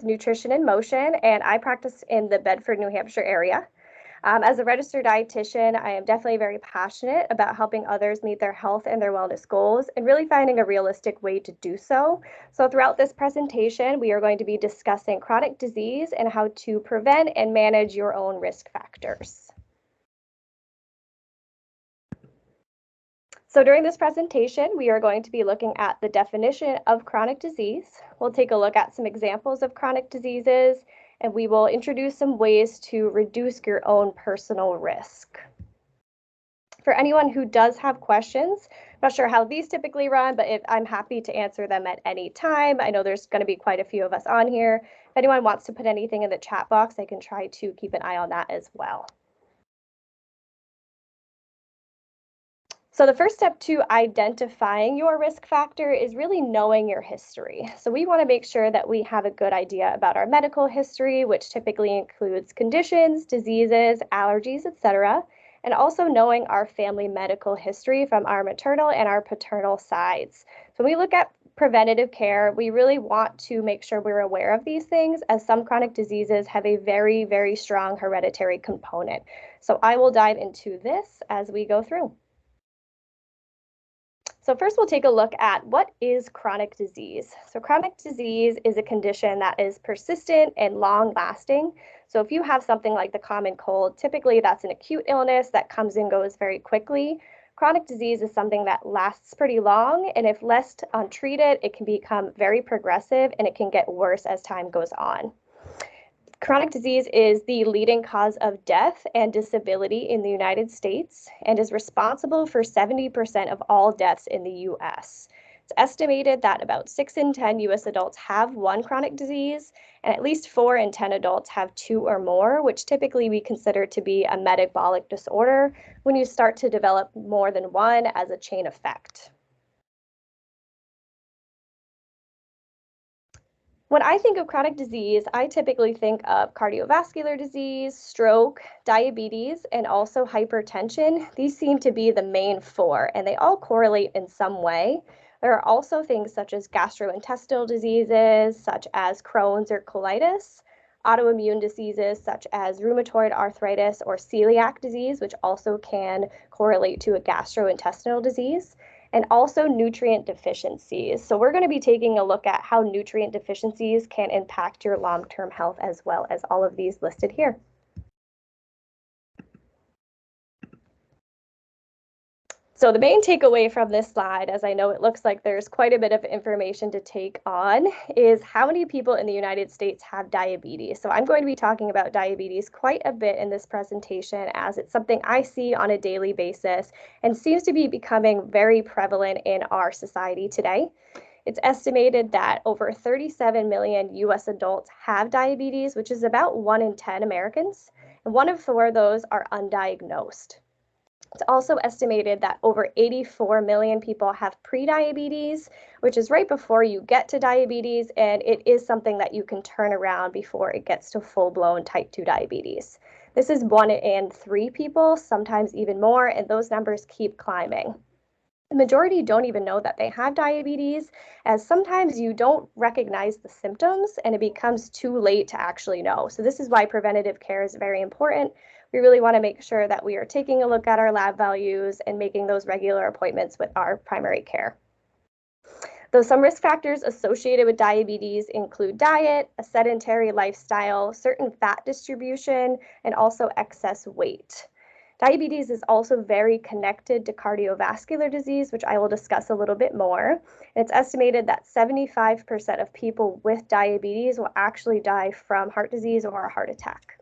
Nutrition in Motion, and I practice in the Bedford, New Hampshire area. As a registered dietitian, I am definitely very passionate about helping others meet their health and their wellness goals and really finding a realistic way to do so. So throughout this presentation, we are going to be discussing chronic disease and how to prevent and manage your own risk factors. So during this presentation, we are going to be looking at the definition of chronic disease. We'll take a look at some examples of chronic diseases, and we will introduce some ways to reduce your own personal risk. For anyone who does have questions, I'm not sure how these typically run, but I'm happy to answer them at any time. I know there's going to be quite a few of us on here. If anyone wants to put anything in the chat box, I can try to keep an eye on that as well. So the first step to identifying your risk factor is really knowing your history. So we want to make sure that we have a good idea about our medical history, which typically includes conditions, diseases, allergies, etc., and also knowing our family medical history from our maternal and our paternal sides. So when we look at preventative care, we really want to make sure we're aware of these things, as some chronic diseases have a very, very strong hereditary component. So I will dive into this as we go through. So first we'll take a look at what is chronic disease. So chronic disease is a condition that is persistent and long lasting. So if you have something like the common cold, typically that's an acute illness that comes and goes very quickly. Chronic disease is something that lasts pretty long, and if left untreated, it can become very progressive and it can get worse as time goes on. Chronic disease is the leading cause of death and disability in the United States and is responsible for 70% of all deaths in the US. It's estimated that about 6 in 10 US adults have one chronic disease, and at least 4 in 10 adults have 2 or more, which typically we consider to be a metabolic disorder when you start to develop more than one as a chain effect. When I think of chronic disease, I typically think of cardiovascular disease, stroke, diabetes, and also hypertension. These seem to be the main 4, and they all correlate in some way. There are also things such as gastrointestinal diseases, such as Crohn's or colitis, autoimmune diseases such as rheumatoid arthritis or celiac disease, which also can correlate to a gastrointestinal disease, and also nutrient deficiencies. So we're going to be taking a look at how nutrient deficiencies can impact your long-term health, as well as all of these listed here. So the main takeaway from this slide, as I know it looks like there's quite a bit of information to take on, is how many people in the United States have diabetes. So I'm going to be talking about diabetes quite a bit in this presentation, as it's something I see on a daily basis and seems to be becoming very prevalent in our society today. It's estimated that over 37 million US adults have diabetes, which is about 1 in 10 Americans, and 1 in 4 of those are undiagnosed. It's also estimated that over 84 million people have prediabetes, which is right before you get to diabetes, and it is something that you can turn around before it gets to full-blown type 2 diabetes. This is 1 in 3 people, sometimes even more, and those numbers keep climbing. The majority don't even know that they have diabetes, as sometimes you don't recognize the symptoms and it becomes too late to actually know. So this is why preventative care is very important. We really want to make sure that we are taking a look at our lab values and making those regular appointments with our primary care. Though some risk factors associated with diabetes include diet, a sedentary lifestyle, certain fat distribution, and also excess weight. Diabetes is also very connected to cardiovascular disease, which I will discuss a little bit more. It's estimated that 75% of people with diabetes will actually die from heart disease or a heart attack.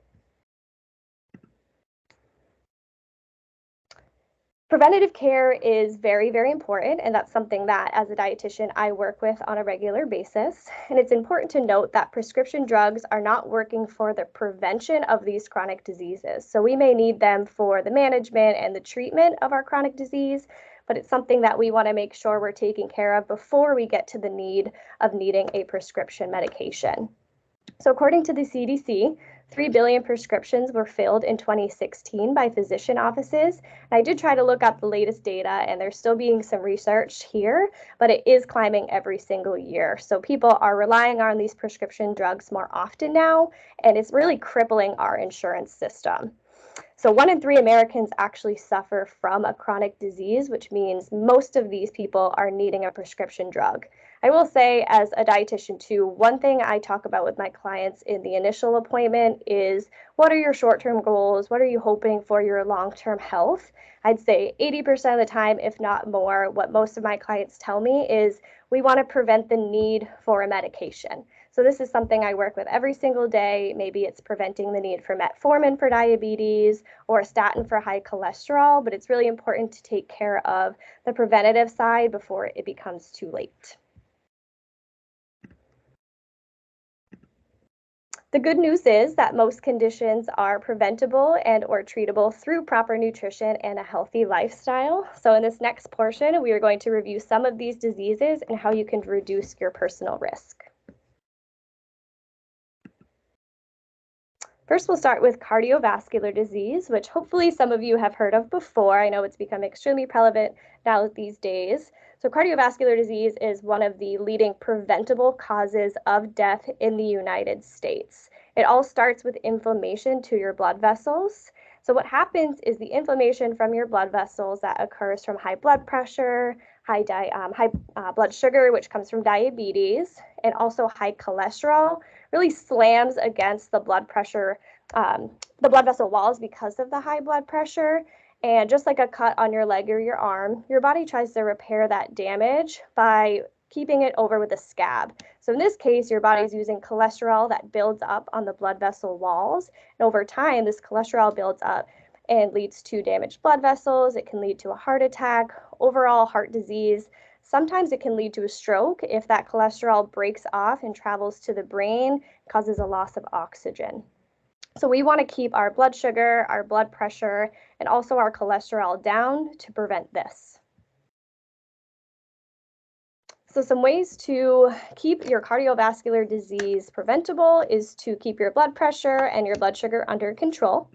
Preventative care is very, very important, and that's something that as a dietitian I work with on a regular basis. And it's important to note that prescription drugs are not working for the prevention of these chronic diseases. So we may need them for the management and the treatment of our chronic disease, but it's something that we want to make sure we're taking care of before we get to the need of needing a prescription medication. So according to the CDC, 3 billion prescriptions were filled in 2016 by physician offices. And I did try to look up the latest data, and there's still being some research here, but it is climbing every single year. So people are relying on these prescription drugs more often now, and it's really crippling our insurance system. So 1 in 3 Americans actually suffer from a chronic disease, which means most of these people are needing a prescription drug. I will say, as a dietitian too, one thing I talk about with my clients in the initial appointment is, what are your short-term goals? What are you hoping for your long-term health? I'd say 80% of the time, if not more, what most of my clients tell me is, we want to prevent the need for a medication. So this is something I work with every single day. Maybe it's preventing the need for metformin for diabetes or a statin for high cholesterol, but it's really important to take care of the preventative side before it becomes too late. The good news is that most conditions are preventable and or treatable through proper nutrition and a healthy lifestyle. So in this next portion, we are going to review some of these diseases and how you can reduce your personal risk. First, we'll start with cardiovascular disease, which hopefully some of you have heard of before. I know it's become extremely prevalent now these days. So cardiovascular disease is one of the leading preventable causes of death in the United States. It all starts with inflammation to your blood vessels. So what happens is the inflammation from your blood vessels that occurs from high blood pressure, high blood sugar, which comes from diabetes, and also high cholesterol, really slams against the blood vessel walls because of the high blood pressure. And just like a cut on your leg or your arm, your body tries to repair that damage by keeping it over with a scab. So in this case, your body's using cholesterol that builds up on the blood vessel walls. And over time, this cholesterol builds up and leads to damaged blood vessels. It can lead to a heart attack, overall heart disease. Sometimes it can lead to a stroke if that cholesterol breaks off and travels to the brain, causes a loss of oxygen. So we want to keep our blood sugar, our blood pressure, and also our cholesterol down to prevent this. So some ways to keep your cardiovascular disease preventable is to keep your blood pressure and your blood sugar under control.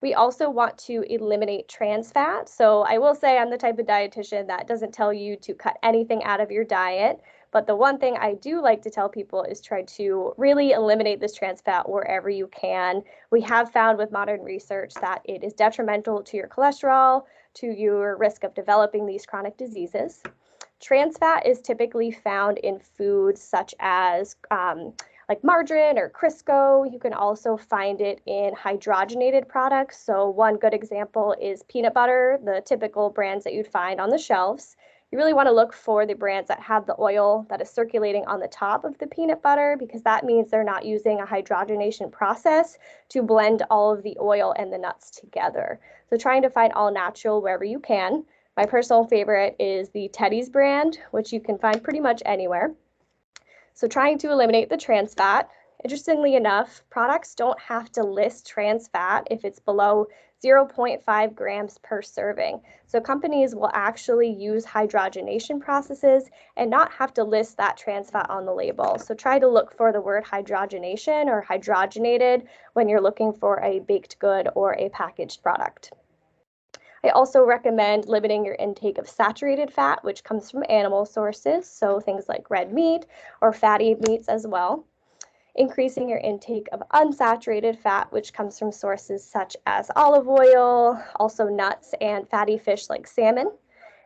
We also want to eliminate trans fat. So I will say I'm the type of dietitian that doesn't tell you to cut anything out of your diet. But the one thing I do like to tell people is try to really eliminate this trans fat wherever you can. We have found with modern research that it is detrimental to your cholesterol, to your risk of developing these chronic diseases. Trans fat is typically found in foods such as like margarine or Crisco. You can also find it in hydrogenated products. So one good example is peanut butter, the typical brands that you'd find on the shelves. You really want to look for the brands that have the oil that is circulating on the top of the peanut butter, because that means they're not using a hydrogenation process to blend all of the oil and the nuts together. So trying to find all natural wherever you can. My personal favorite is the Teddy's brand, which you can find pretty much anywhere. So trying to eliminate the trans fat. Interestingly enough, products don't have to list trans fat if it's below 0.5 grams per serving. So companies will actually use hydrogenation processes and not have to list that trans fat on the label. So try to look for the word hydrogenation or hydrogenated when you're looking for a baked good or a packaged product. I also recommend limiting your intake of saturated fat, which comes from animal sources, so things like red meat or fatty meats as well. Increasing your intake of unsaturated fat, which comes from sources such as olive oil, also nuts and fatty fish like salmon.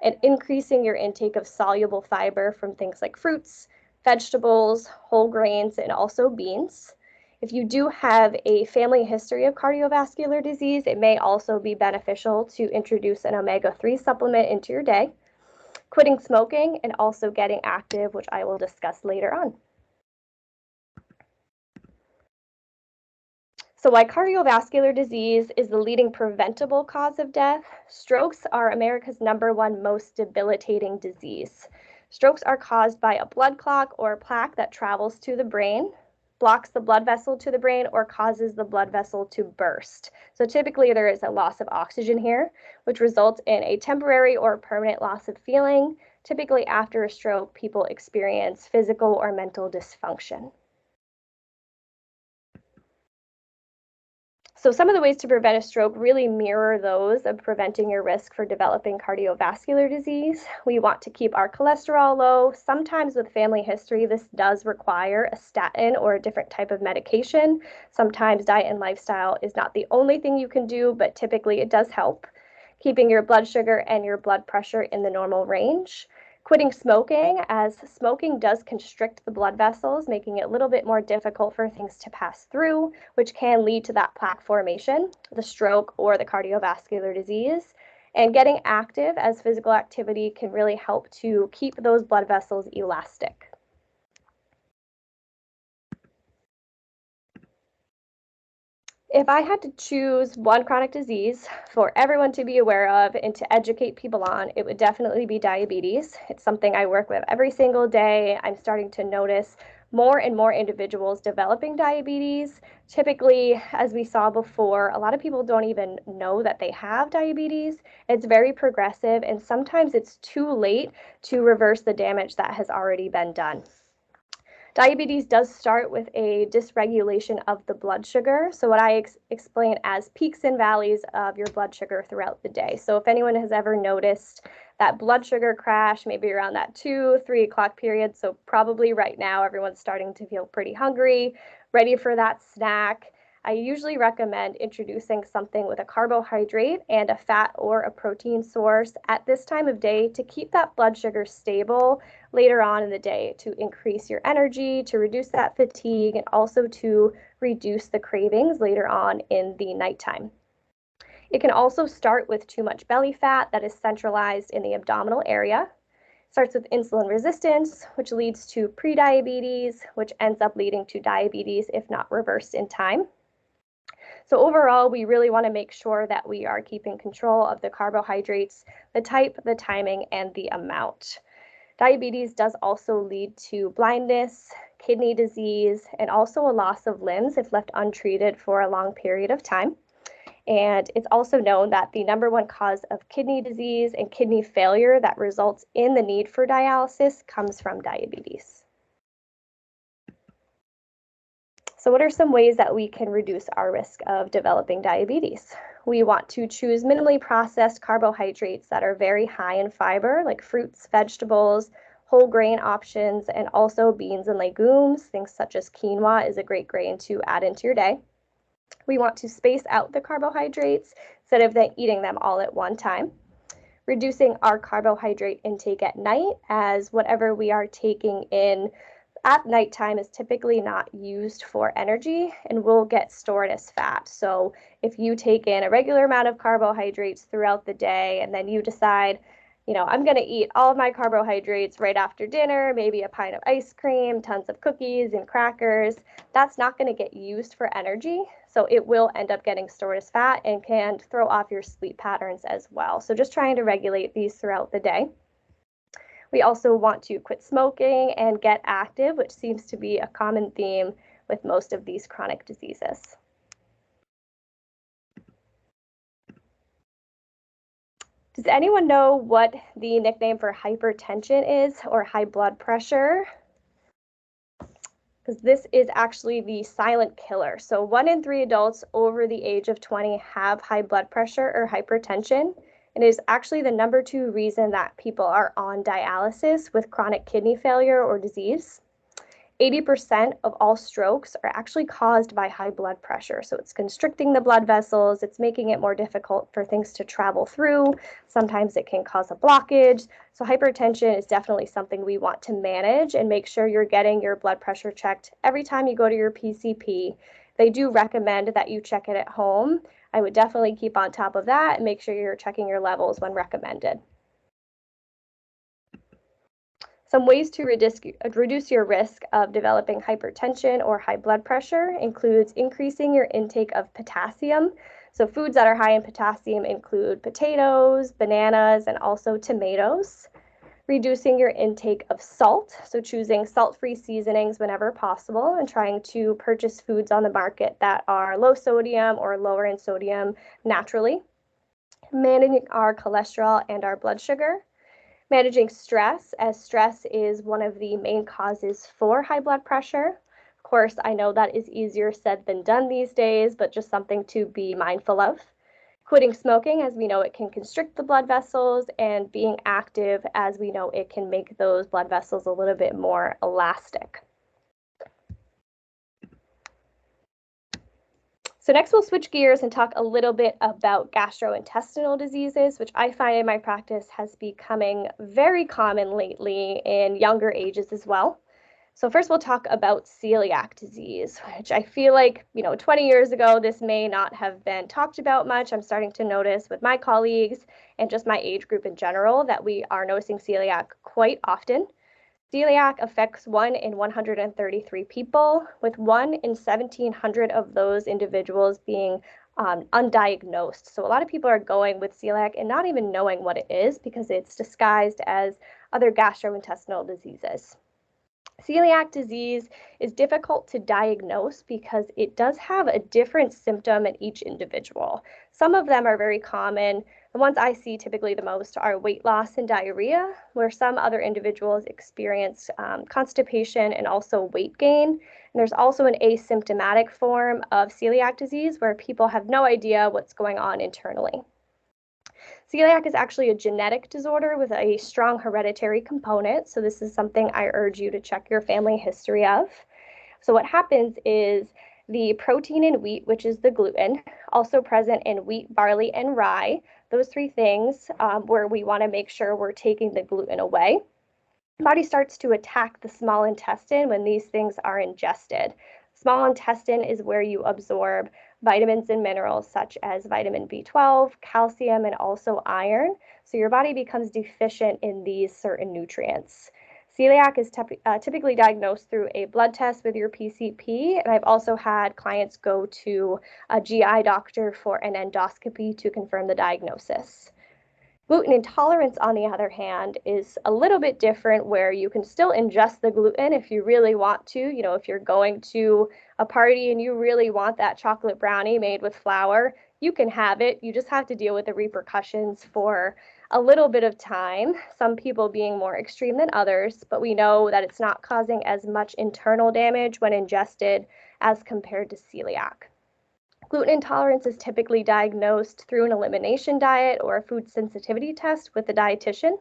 And increasing your intake of soluble fiber from things like fruits, vegetables, whole grains, and also beans. If you do have a family history of cardiovascular disease, it may also be beneficial to introduce an omega-3 supplement into your day. Quitting smoking and also getting active, which I will discuss later on. So why cardiovascular disease is the leading preventable cause of death? Strokes are America's #1 most debilitating disease. Strokes are caused by a blood clot or plaque that travels to the brain, blocks the blood vessel to the brain, or causes the blood vessel to burst. So typically there is a loss of oxygen here, which results in a temporary or permanent loss of feeling. Typically after a stroke, people experience physical or mental dysfunction. So some of the ways to prevent a stroke really mirror those of preventing your risk for developing cardiovascular disease. We want to keep our cholesterol low. Sometimes with family history, this does require a statin or a different type of medication. Sometimes diet and lifestyle is not the only thing you can do, but typically it does help. Keeping your blood sugar and your blood pressure in the normal range. Quitting smoking, as smoking does constrict the blood vessels, making it a little bit more difficult for things to pass through, which can lead to that plaque formation, the stroke, or the cardiovascular disease. And getting active, as physical activity can really help to keep those blood vessels elastic. If I had to choose one chronic disease for everyone to be aware of and to educate people on, it would definitely be diabetes. It's something I work with every single day. I'm starting to notice more and more individuals developing diabetes. Typically, as we saw before, a lot of people don't even know that they have diabetes. It's very progressive, and sometimes it's too late to reverse the damage that has already been done. Diabetes does start with a dysregulation of the blood sugar. So what I explain as peaks and valleys of your blood sugar throughout the day. So if anyone has ever noticed that blood sugar crash, maybe around that 2-3 o'clock period, so probably right now everyone's starting to feel pretty hungry, ready for that snack. I usually recommend introducing something with a carbohydrate and a fat or a protein source at this time of day to keep that blood sugar stable later on in the day, to increase your energy, to reduce that fatigue, and also to reduce the cravings later on in the nighttime. It can also start with too much belly fat that is centralized in the abdominal area. It starts with insulin resistance, which leads to prediabetes, which ends up leading to diabetes if not reversed in time. So overall, we really want to make sure that we are keeping control of the carbohydrates, the type, the timing, and the amount. Diabetes does also lead to blindness, kidney disease, and also a loss of limbs if left untreated for a long period of time. And it's also known that the #1 cause of kidney disease and kidney failure that results in the need for dialysis comes from diabetes. So what are some ways that we can reduce our risk of developing diabetes? We want to choose minimally processed carbohydrates that are very high in fiber, like fruits, vegetables, whole grain options, and also beans and legumes. Things such as quinoa is a great grain to add into your day. We want to space out the carbohydrates instead of eating them all at one time. Reducing our carbohydrate intake at night, as whatever we are taking in at nighttime is typically not used for energy and will get stored as fat. So if you take in a regular amount of carbohydrates throughout the day and then you decide, I'm going to eat all of my carbohydrates right after dinner, maybe a pint of ice cream, tons of cookies and crackers, that's not going to get used for energy. So it will end up getting stored as fat and can throw off your sleep patterns as well. So just trying to regulate these throughout the day. We also want to quit smoking and get active, which seems to be a common theme with most of these chronic diseases. Does anyone know what the nickname for hypertension is, or high blood pressure? Because this is actually the silent killer. So 1 in 3 adults over the age of 20 have high blood pressure or hypertension. And it is actually the #2 reason that people are on dialysis with chronic kidney failure or disease. 80% of all strokes are actually caused by high blood pressure. So it's constricting the blood vessels, it's making it more difficult for things to travel through. Sometimes it can cause a blockage. So hypertension is definitely something we want to manage and make sure you're getting your blood pressure checked every time you go to your PCP. They do recommend that you check it at home. I would definitely keep on top of that and make sure you're checking your levels when recommended. Some ways to reduce your risk of developing hypertension or high blood pressure includes increasing your intake of potassium. So foods that are high in potassium include potatoes, bananas, and also tomatoes. Reducing your intake of salt, so choosing salt-free seasonings whenever possible and trying to purchase foods on the market that are low sodium or lower in sodium naturally. Managing our cholesterol and our blood sugar. Managing stress, as stress is one of the main causes for high blood pressure. Of course, I know that is easier said than done these days, but just something to be mindful of. Quitting smoking, as we know, it can constrict the blood vessels, and being active, as we know, it can make those blood vessels a little bit more elastic. So next we'll switch gears and talk a little bit about gastrointestinal diseases, which I find in my practice has becoming very common lately in younger ages as well. So first we'll talk about celiac disease, which I feel like, 20 years ago, this may not have been talked about much. I'm starting to notice with my colleagues and just my age group in general that we are noticing celiac quite often. Celiac affects 1 in 133 people, with 1 in 1,700 of those individuals being undiagnosed. So a lot of people are going with celiac and not even knowing what it is because it's disguised as other gastrointestinal diseases. Celiac disease is difficult to diagnose because it does have a different symptom in each individual. Some of them are very common. The ones I see typically the most are weight loss and diarrhea, where some other individuals experience constipation and also weight gain. And there's also an asymptomatic form of celiac disease where people have no idea what's going on internally. Celiac is actually a genetic disorder with a strong hereditary component. So this is something I urge you to check your family history of. So what happens is the protein in wheat, which is the gluten, also present in wheat, barley, and rye, those three things where we want to make sure we're taking the gluten away. The body starts to attack the small intestine when these things are ingested. Small intestine is where you absorb vitamins and minerals such as vitamin B12, calcium, and also iron. So your body becomes deficient in these certain nutrients. Celiac is typically diagnosed through a blood test with your PCP, and I've also had clients go to a GI doctor for an endoscopy to confirm the diagnosis. Gluten intolerance, on the other hand, is a little bit different where you can still ingest the gluten if you really want to. If you're going to a party and you really want that chocolate brownie made with flour, you can have it. You just have to deal with the repercussions for a little bit of time, some people being more extreme than others, but we know that it's not causing as much internal damage when ingested as compared to celiac. Gluten intolerance is typically diagnosed through an elimination diet or a food sensitivity test with a dietitian.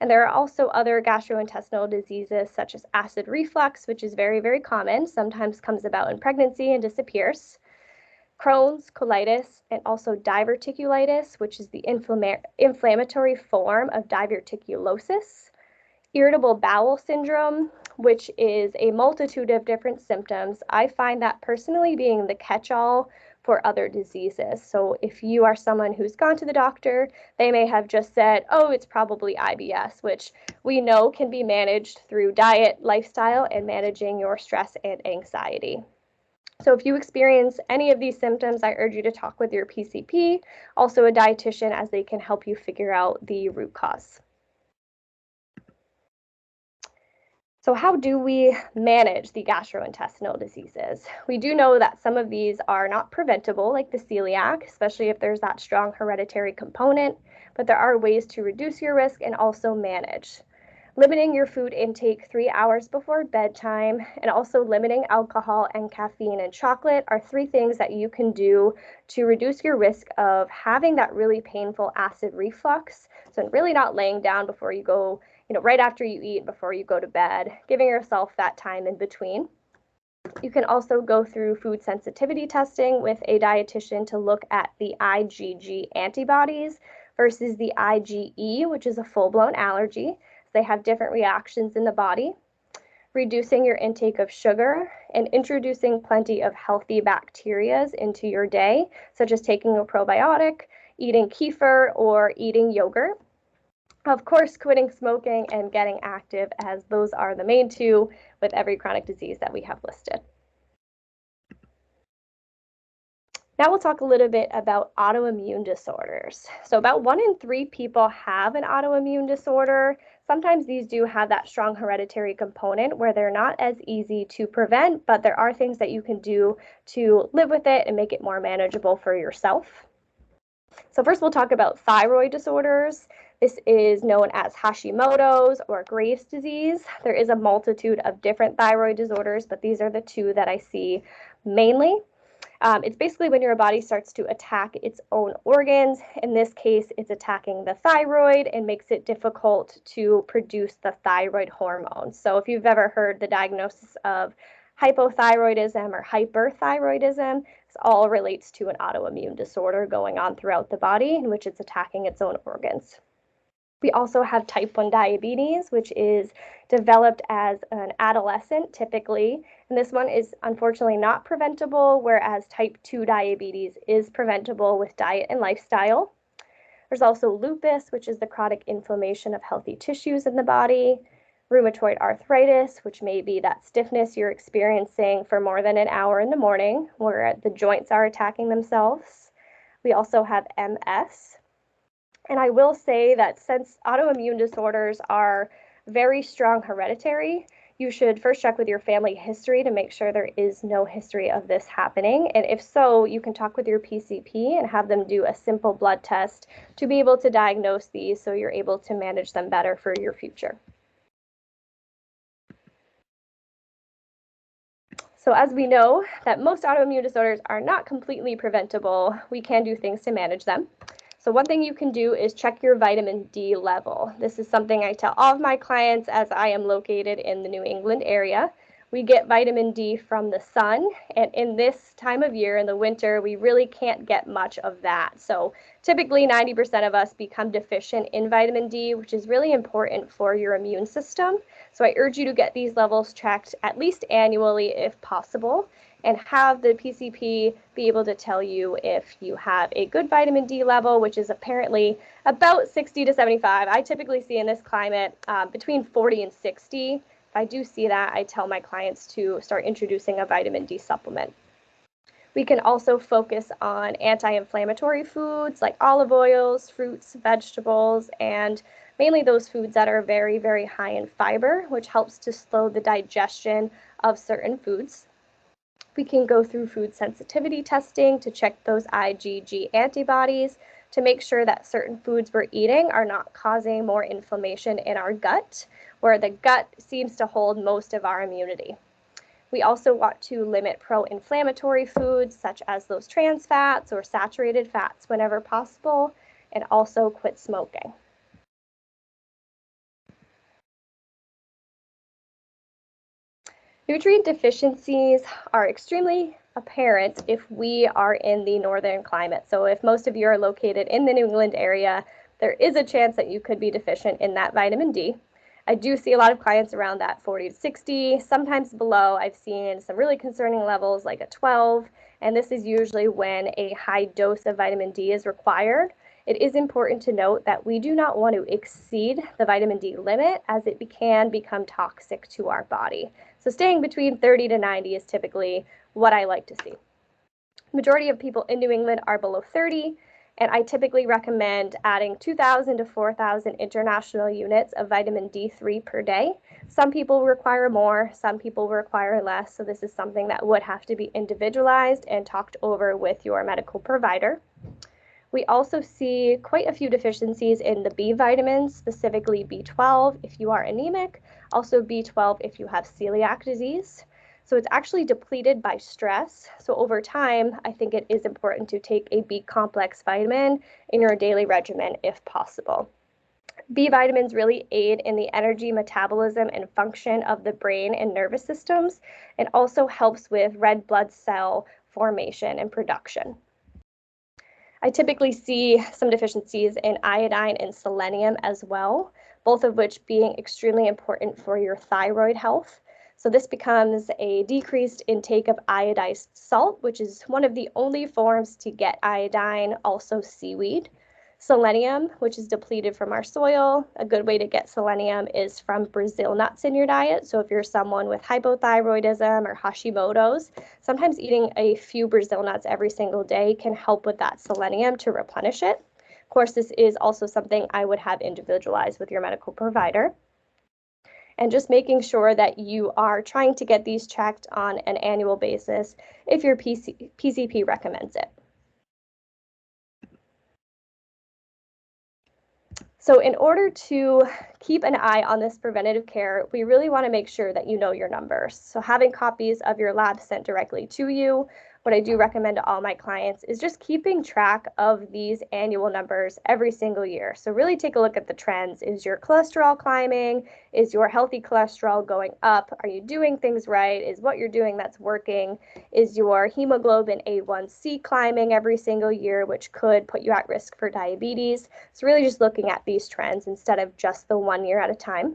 And there are also other gastrointestinal diseases such as acid reflux, which is very, very common, sometimes comes about in pregnancy and disappears. Crohn's, colitis, and also diverticulitis, which is the inflammatory form of diverticulosis. Irritable bowel syndrome, which is a multitude of different symptoms. I find that personally being the catch-all for other diseases. So if you are someone who's gone to the doctor, they may have just said, oh, it's probably IBS, which we know can be managed through diet, lifestyle, and managing your stress and anxiety. So if you experience any of these symptoms, I urge you to talk with your PCP, also a dietitian, as they can help you figure out the root cause. So how do we manage the gastrointestinal diseases? We do know that some of these are not preventable, like the celiac, especially if there's that strong hereditary component, but there are ways to reduce your risk and also manage. Limiting your food intake 3 hours before bedtime and also limiting alcohol and caffeine and chocolate are 3 things that you can do to reduce your risk of having that really painful acid reflux. So really not laying down before you go, right after you eat, before you go to bed, giving yourself that time in between. You can also go through food sensitivity testing with a dietitian to look at the IgG antibodies versus the IgE, which is a full-blown allergy. They have different reactions in the body. Reducing your intake of sugar and introducing plenty of healthy bacteria into your day, such as taking a probiotic, eating kefir, or eating yogurt. Of course, quitting smoking and getting active, as those are the main 2 with every chronic disease that we have listed. Now we'll talk a little bit about autoimmune disorders. So about 1 in 3 people have an autoimmune disorder. Sometimes these do have that strong hereditary component where they're not as easy to prevent, but there are things that you can do to live with it and make it more manageable for yourself. So first we'll talk about thyroid disorders. This is known as Hashimoto's or Graves' disease. There is a multitude of different thyroid disorders, but these are the two that I see mainly. It's basically when your body starts to attack its own organs. In this case, it's attacking the thyroid and makes it difficult to produce the thyroid hormone. So if you've ever heard the diagnosis of hypothyroidism or hyperthyroidism, this all relates to an autoimmune disorder going on throughout the body in which it's attacking its own organs. We also have type 1 diabetes, which is developed as an adolescent typically, and this one is unfortunately not preventable, whereas type 2 diabetes is preventable with diet and lifestyle. There's also lupus, which is the chronic inflammation of healthy tissues in the body, rheumatoid arthritis, which may be that stiffness you're experiencing for more than an hour in the morning, where the joints are attacking themselves. We also have MS. And I will say that since autoimmune disorders are very strong hereditary, you should first check with your family history to make sure there is no history of this happening. And if so, you can talk with your PCP and have them do a simple blood test to be able to diagnose these so you're able to manage them better for your future. So as we know that most autoimmune disorders are not completely preventable, we can do things to manage them. So one thing you can do is check your vitamin D level. This is something I tell all of my clients as I am located in the New England area. We get vitamin D from the sun, and in this time of year, in the winter, we really can't get much of that. So typically 90% of us become deficient in vitamin D, which is really important for your immune system. So I urge you to get these levels checked at least annually if possible, and have the PCP be able to tell you if you have a good vitamin D level, which is apparently about 60 to 75. I typically see in this climate between 40 and 60. If I do see that, I tell my clients to start introducing a vitamin D supplement. We can also focus on anti-inflammatory foods like olive oils, fruits, vegetables, and mainly those foods that are very, very high in fiber, which helps to slow the digestion of certain foods. We can go through food sensitivity testing to check those IgG antibodies to make sure that certain foods we're eating are not causing more inflammation in our gut, where the gut seems to hold most of our immunity. We also want to limit pro-inflammatory foods such as those trans fats or saturated fats whenever possible, and also quit smoking. Nutrient deficiencies are extremely apparent if we are in the northern climate. So if most of you are located in the New England area, there is a chance that you could be deficient in that vitamin D. I do see a lot of clients around that 40 to 60, sometimes below. I've seen some really concerning levels like a 12, and this is usually when a high dose of vitamin D is required. It is important to note that we do not want to exceed the vitamin D limit, as it can become toxic to our body. So staying between 30 to 90 is typically what I like to see. Majority of people in New England are below 30, and I typically recommend adding 2,000 to 4,000 international units of vitamin D3 per day. Some people require more, some people require less, so this is something that would have to be individualized and talked over with your medical provider. We also see quite a few deficiencies in the B vitamins, specifically B12 if you are anemic, also B12 if you have celiac disease. So it's actually depleted by stress. So over time, I think it is important to take a B complex vitamin in your daily regimen if possible. B vitamins really aid in the energy, metabolism, and function of the brain and nervous systems, and also helps with red blood cell formation and production. I typically see some deficiencies in iodine and selenium as well, both of which being extremely important for your thyroid health. So this becomes a decreased intake of iodized salt, which is one of the only forms to get iodine, also seaweed. Selenium, which is depleted from our soil. A good way to get selenium is from Brazil nuts in your diet. So if you're someone with hypothyroidism or Hashimoto's, sometimes eating a few Brazil nuts every single day can help with that selenium to replenish it. Of course, this is also something I would have individualized with your medical provider. And just making sure that you are trying to get these checked on an annual basis if your PCP recommends it. So in order to keep an eye on this preventative care, we really want to make sure that you know your numbers. So having copies of your lab sent directly to you, what I do recommend to all my clients is just keeping track of these annual numbers every single year. So really take a look at the trends. Is your cholesterol climbing? Is your healthy cholesterol going up? Are you doing things right? Is what you're doing that's working? Is your hemoglobin A1C climbing every single year, which could put you at risk for diabetes? So really just looking at these trends instead of just the 1 year at a time.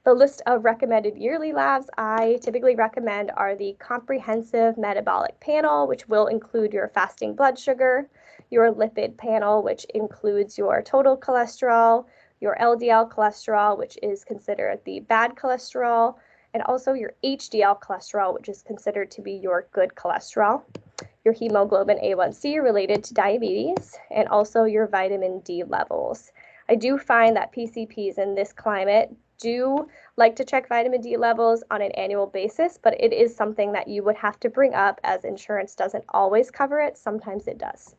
The list of recommended yearly labs I typically recommend are the Comprehensive Metabolic Panel, which will include your fasting blood sugar, your lipid panel, which includes your total cholesterol, your LDL cholesterol, which is considered the bad cholesterol, and also your HDL cholesterol, which is considered to be your good cholesterol, your hemoglobin A1C related to diabetes, and also your vitamin D levels. I do find that PCPs in this climate do like to check vitamin D levels on an annual basis, but it is something that you would have to bring up as insurance doesn't always cover it. Sometimes it does.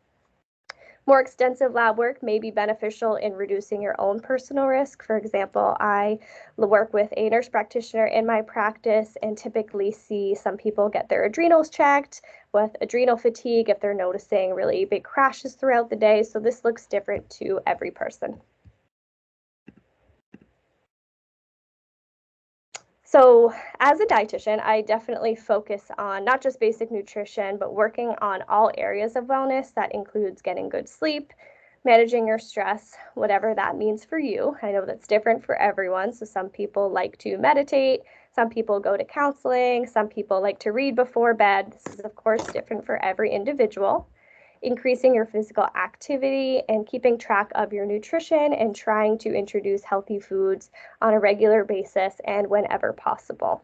More extensive lab work may be beneficial in reducing your own personal risk. For example, I work with a nurse practitioner in my practice and typically see some people get their adrenals checked with adrenal fatigue if they're noticing really big crashes throughout the day. So this looks different to every person. So as a dietitian, I definitely focus on not just basic nutrition, but working on all areas of wellness. That includes getting good sleep, managing your stress, whatever that means for you. I know that's different for everyone. So some people like to meditate, some people go to counseling, some people like to read before bed. This is, of course, different for every individual. Increasing your physical activity and keeping track of your nutrition and trying to introduce healthy foods on a regular basis and whenever possible.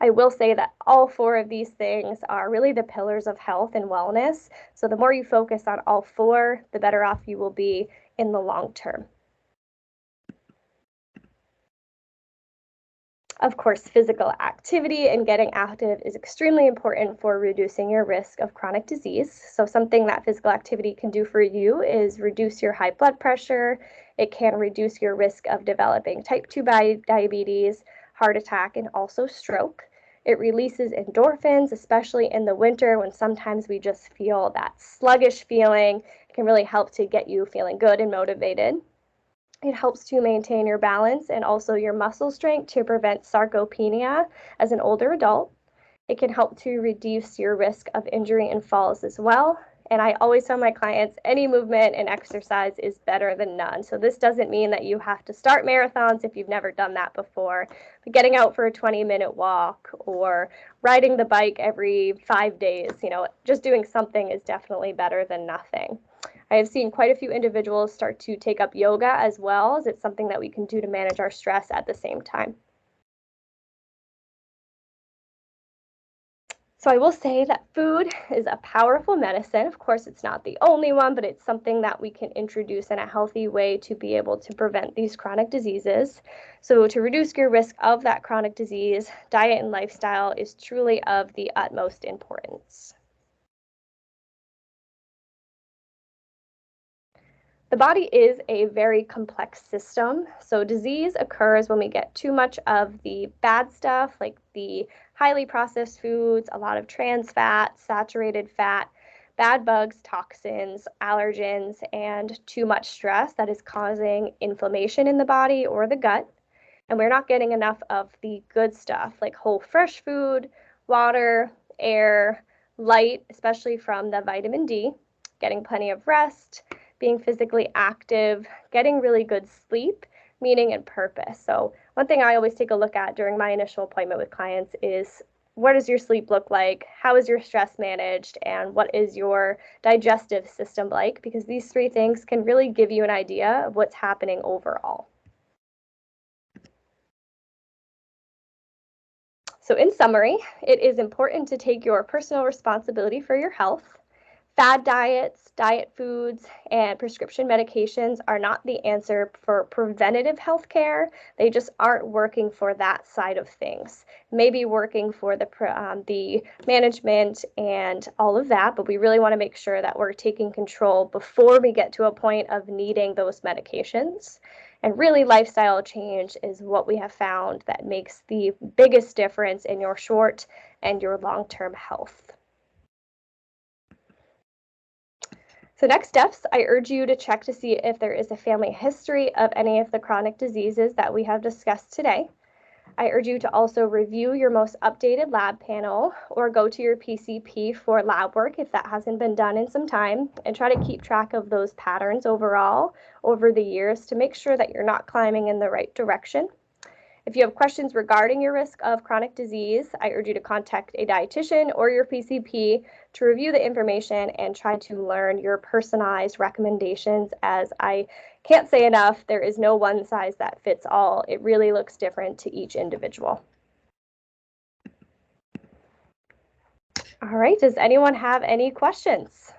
I will say that all 4 of these things are really the pillars of health and wellness. So the more you focus on all 4, the better off you will be in the long term. Of course, physical activity and getting active is extremely important for reducing your risk of chronic disease. So something that physical activity can do for you is reduce your high blood pressure. It can reduce your risk of developing type 2 diabetes, heart attack, and also stroke. It releases endorphins, especially in the winter when sometimes we just feel that sluggish feeling. It can really help to get you feeling good and motivated. It helps to maintain your balance and also your muscle strength to prevent sarcopenia as an older adult. It can help to reduce your risk of injury and falls as well. And I always tell my clients any movement and exercise is better than none. So this doesn't mean that you have to start marathons if you've never done that before. But getting out for a 20-minute walk or riding the bike every 5 days, just doing something is definitely better than nothing. I have seen quite a few individuals start to take up yoga as well, as it's something that we can do to manage our stress at the same time. So I will say that food is a powerful medicine. Of course, it's not the only one, but it's something that we can introduce in a healthy way to be able to prevent these chronic diseases. So to reduce your risk of that chronic disease, diet and lifestyle is truly of the utmost importance. The body is a very complex system. So disease occurs when we get too much of the bad stuff, like the highly processed foods, a lot of trans fat, saturated fat, bad bugs, toxins, allergens, and too much stress that is causing inflammation in the body or the gut. And we're not getting enough of the good stuff like whole fresh food, water, air, light, especially from the vitamin D, getting plenty of rest, being physically active, getting really good sleep, meaning and purpose. So one thing I always take a look at during my initial appointment with clients is what does your sleep look like? How is your stress managed? And what is your digestive system like? Because these 3 things can really give you an idea of what's happening overall. So in summary, it is important to take your personal responsibility for your health. Fad diets, diet foods, and prescription medications are not the answer for preventative health care. They just aren't working for that side of things. Maybe working for the management and all of that, but we really want to make sure that we're taking control before we get to a point of needing those medications. And really, lifestyle change is what we have found that makes the biggest difference in your short and your long-term health. So next steps, I urge you to check to see if there is a family history of any of the chronic diseases that we have discussed today. I urge you to also review your most updated lab panel or go to your PCP for lab work if that hasn't been done in some time, and try to keep track of those patterns overall over the years to make sure that you're not climbing in the right direction. If you have questions regarding your risk of chronic disease, I urge you to contact a dietitian or your PCP to review the information and try to learn your personalized recommendations. As I can't say enough, there is no one size that fits all. It really looks different to each individual. All right, does anyone have any questions?